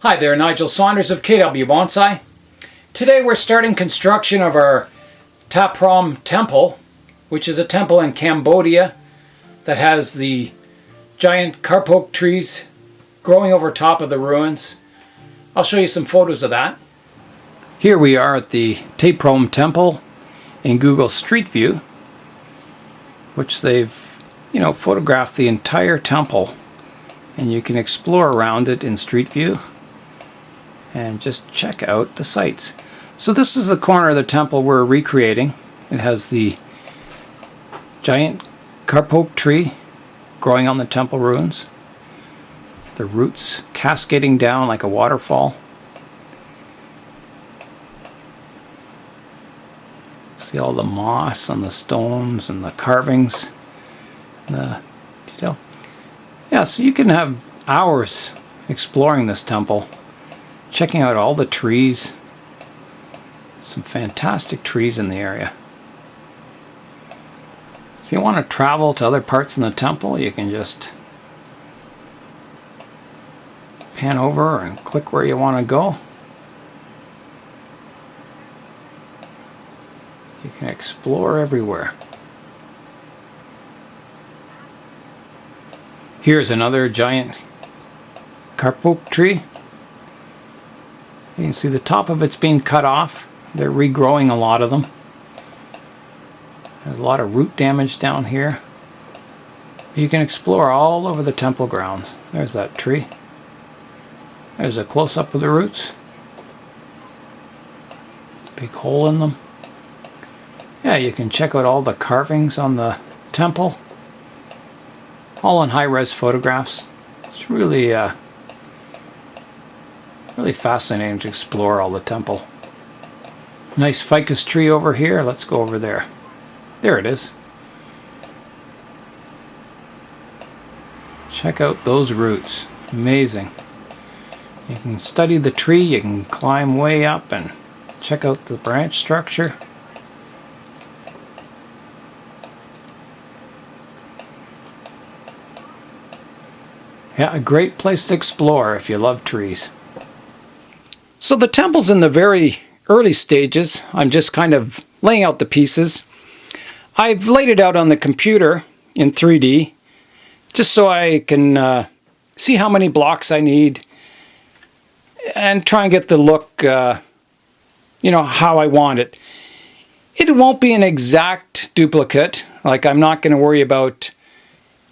Hi there, Nigel Saunders of KW Bonsai. Today we're starting construction of our Ta Prohm temple, which is a temple in Cambodia that has the giant Kapok trees growing over top of the ruins. I'll show you some photos of that. Here we are at the Ta Prohm temple in Google Street View, which they've, photographed the entire temple, and you can explore around it in Street View and just check out the sights. So this is the corner of the temple we're recreating. It has the giant Kapok tree growing on the temple ruins, the roots cascading down like a waterfall. See all the moss on the stones and the carvings, the detail. Yeah, so you can have hours exploring this temple, checking out all the trees. Some fantastic trees in the area. If you want to travel to other parts in the temple, you can just pan over and click where you want to go. You can explore everywhere. Here's another giant Kapok tree. You can see the top of it's being cut off. They're regrowing a lot of them. There's a lot of root damage down here. You can explore all over the temple grounds. There's that tree. There's a close-up of the roots. Big hole in them. Yeah, you can check out all the carvings on the temple. All in high-res photographs. It's really fascinating to explore all the temple. Nice ficus tree over here. Let's go over there. There it is. Check out those roots. Amazing. You can study the tree. You can climb way up and check out the branch structure. Yeah, a great place to explore if you love trees. So the temple's in the very early stages. I'm just kind of laying out the pieces. I've laid it out on the computer in 3D just so I can see how many blocks I need and try and get the look, how I want it. It won't be an exact duplicate. Like, I'm not going to worry about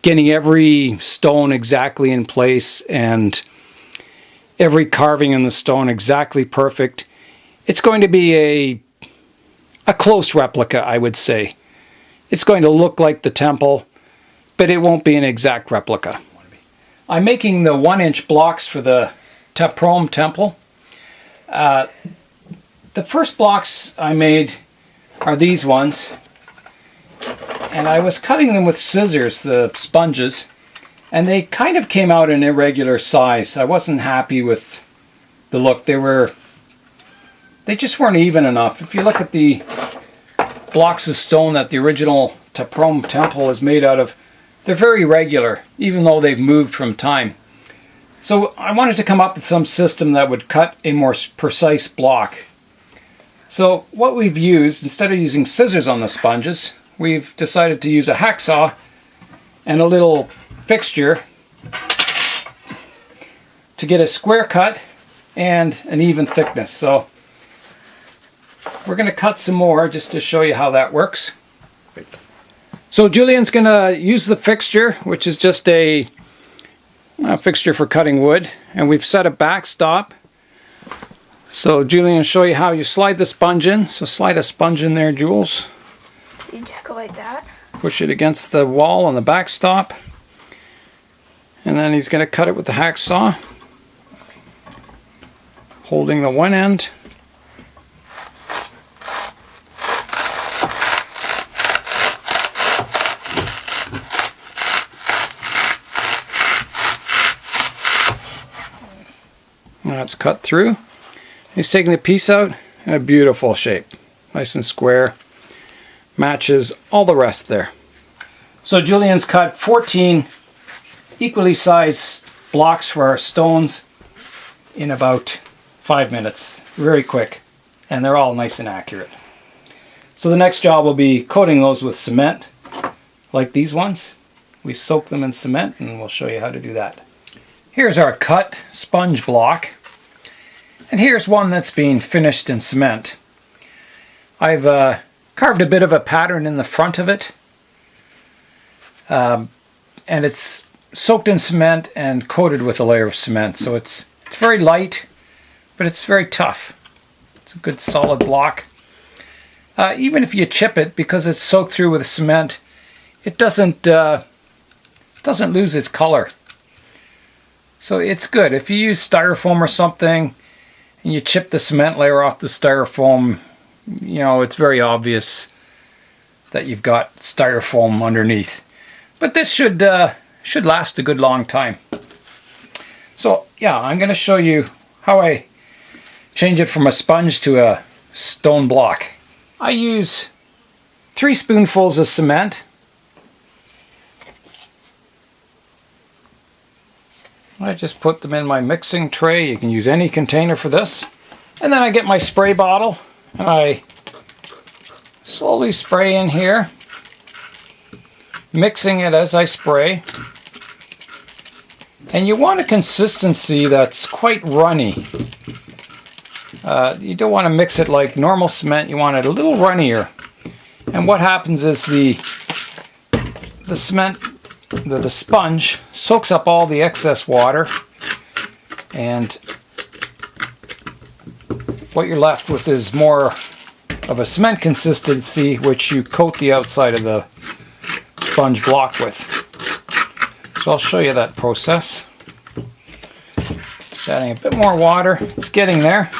getting every stone exactly in place and every carving in the stone exactly perfect. It's going to be a close replica, I would say. It's going to look like the temple, but it won't be an exact replica. I'm making the 1-inch blocks for the Ta Prohm temple. The first blocks I made are these ones, and I was cutting them with scissors, the sponges, and they kind of came out in irregular size. I wasn't happy with the look. They just weren't even enough. If you look at the blocks of stone that the original Ta Prohm temple is made out of, they're very regular, even though they've moved from time. So I wanted to come up with some system that would cut a more precise block. So what we've used, instead of using scissors on the sponges, we've decided to use a hacksaw and a little fixture to get a square cut and an even thickness. So we're going to cut some more just to show you how that works. So Julian's going to use the fixture, which is just a fixture for cutting wood, and we've set a backstop. So Julian will show you how you slide the sponge in. So slide a sponge in there, Jules. You just go like that. Push it against the wall on the backstop. And then he's going to cut it with the hacksaw, holding the one end. Now it's cut through. He's taking the piece out in a beautiful shape. Nice and square. Matches all the rest there. So Julian's cut 14 equally sized blocks for our stones. in about 5 minutes. Very quick. And they're all nice and accurate. So the next job will be coating those with cement, like these ones. We soak them in cement, and we'll show you how to do that. Here's our cut sponge block. And here's one that's being finished in cement. I've carved a bit of a pattern in the front of it. And it's soaked in cement and coated with a layer of cement. So it's very light, but it's very tough. It's a good solid block. Even if you chip it, because it's soaked through with cement, it doesn't lose its color. So it's good. If you use styrofoam or something and you chip the cement layer off the styrofoam, you know, it's very obvious that you've got styrofoam underneath. But this should last a good long time. So yeah, I'm going to show you how I change it from a sponge to a stone block. I use 3 spoonfuls of cement. I just put them in my mixing tray. You can use any container for this. And then I get my spray bottle and I slowly spray in here, mixing it as I spray. And you want a consistency that's quite runny. You don't want to mix it like normal cement. You want it a little runnier. And what happens is the cement, the sponge soaks up all the excess water, and what you're left with is more of a cement consistency, which you coat the outside of the sponge block with. So I'll show you that process. Just adding a bit more water. It's getting there.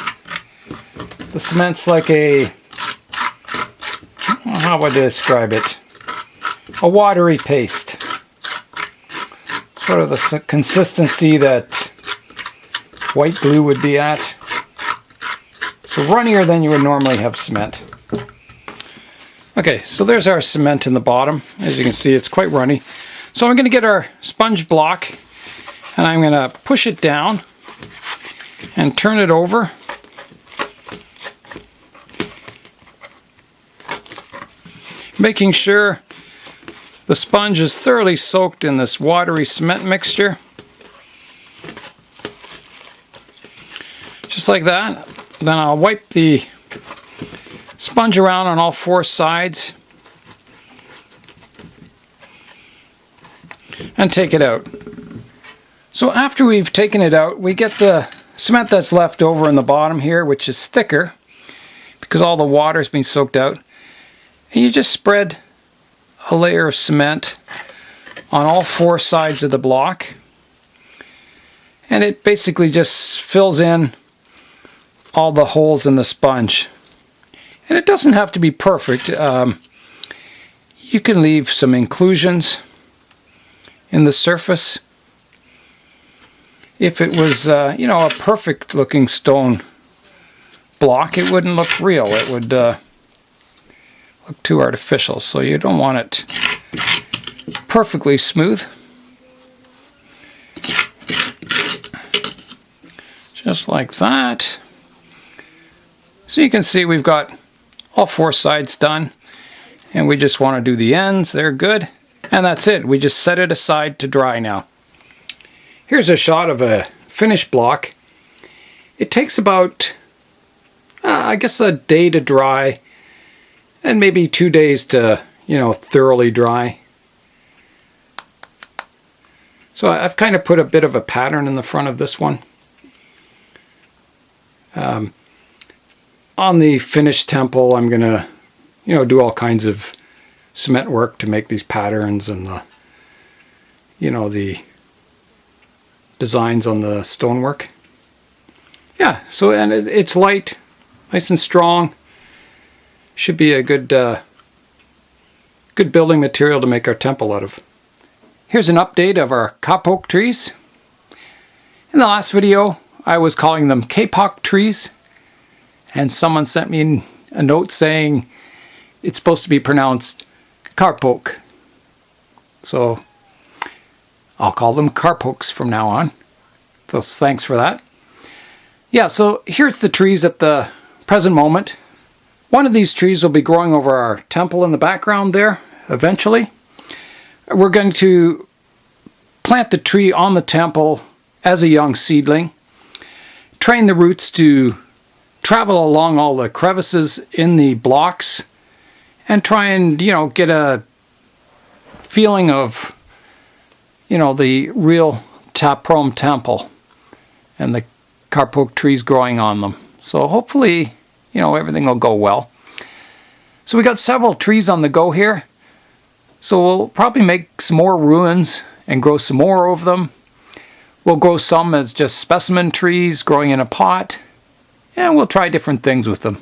The cement's like a, how would I describe it? A watery paste. Sort of the consistency that white glue would be at. So runnier than you would normally have cement. Okay, so there's our cement in the bottom. As you can see, it's quite runny. So I'm going to get our sponge block and I'm going to push it down and turn it over. Making sure the sponge is thoroughly soaked in this watery cement mixture. Just like that. Then I'll wipe the sponge around on all 4 sides and take it out. So after we've taken it out, we get the cement that's left over in the bottom here, which is thicker because all the water's been soaked out. And you just spread a layer of cement on all 4 sides of the block, and it basically just fills in all the holes in the sponge. And it doesn't have to be perfect. You can leave some inclusions in the surface. If it was you know, a perfect looking stone block, it wouldn't look real. It would look too artificial, so you don't want it perfectly smooth. Just like that. So you can see we've got all 4 sides done, and we just want to do the ends. They're good, and that's it. We just set it aside to dry now. Here's a shot of a finished block. It takes about I guess a day to dry, and maybe 2 days to, you know, thoroughly dry. So I've kind of put a bit of a pattern in the front of this one. On the finished temple, I'm gonna, you know, do all kinds of cement work to make these patterns and the, you know, the designs on the stonework. Yeah, so, and it's light, nice and strong. Should be a good good building material to make our temple out of. Here's an update of our kapok trees. In the last video, I was calling them kapok trees, and someone sent me a note saying it's supposed to be pronounced kapok. So I'll call them kapoks from now on. So thanks for that. Yeah, so here's the trees at the present moment. One of these trees will be growing over our temple in the background there eventually. We're going to plant the tree on the temple as a young seedling, train the roots to travel along all the crevices in the blocks, and try and, get a feeling of, the real Ta Prohm temple and the Kapok trees growing on them. So hopefully, everything will go well. So we got several trees on the go here. So we'll probably make some more ruins and grow some more of them. We'll grow some as just specimen trees growing in a pot. And we'll try different things with them.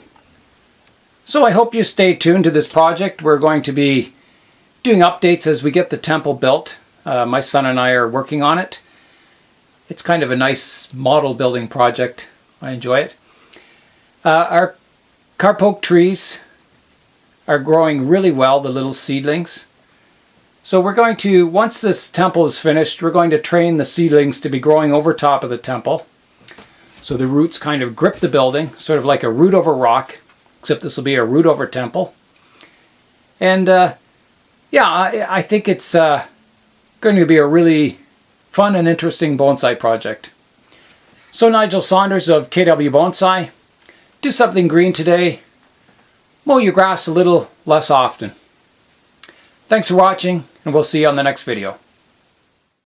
So I hope you stay tuned to this project. We're going to be doing updates as we get the temple built. My son and I are working on it. It's kind of a nice model building project. I enjoy it. Our Kapok trees are growing really well, the little seedlings. So we're going to, once this temple is finished, we're going to train the seedlings to be growing over top of the temple. So the roots kind of grip the building, sort of like a root over rock, except this will be a root over temple. And I think it's going to be a really fun and interesting bonsai project. So Nigel Saunders of KW Bonsai, do something green today. Mow your grass a little less often. Thanks for watching, and we'll see you on the next video.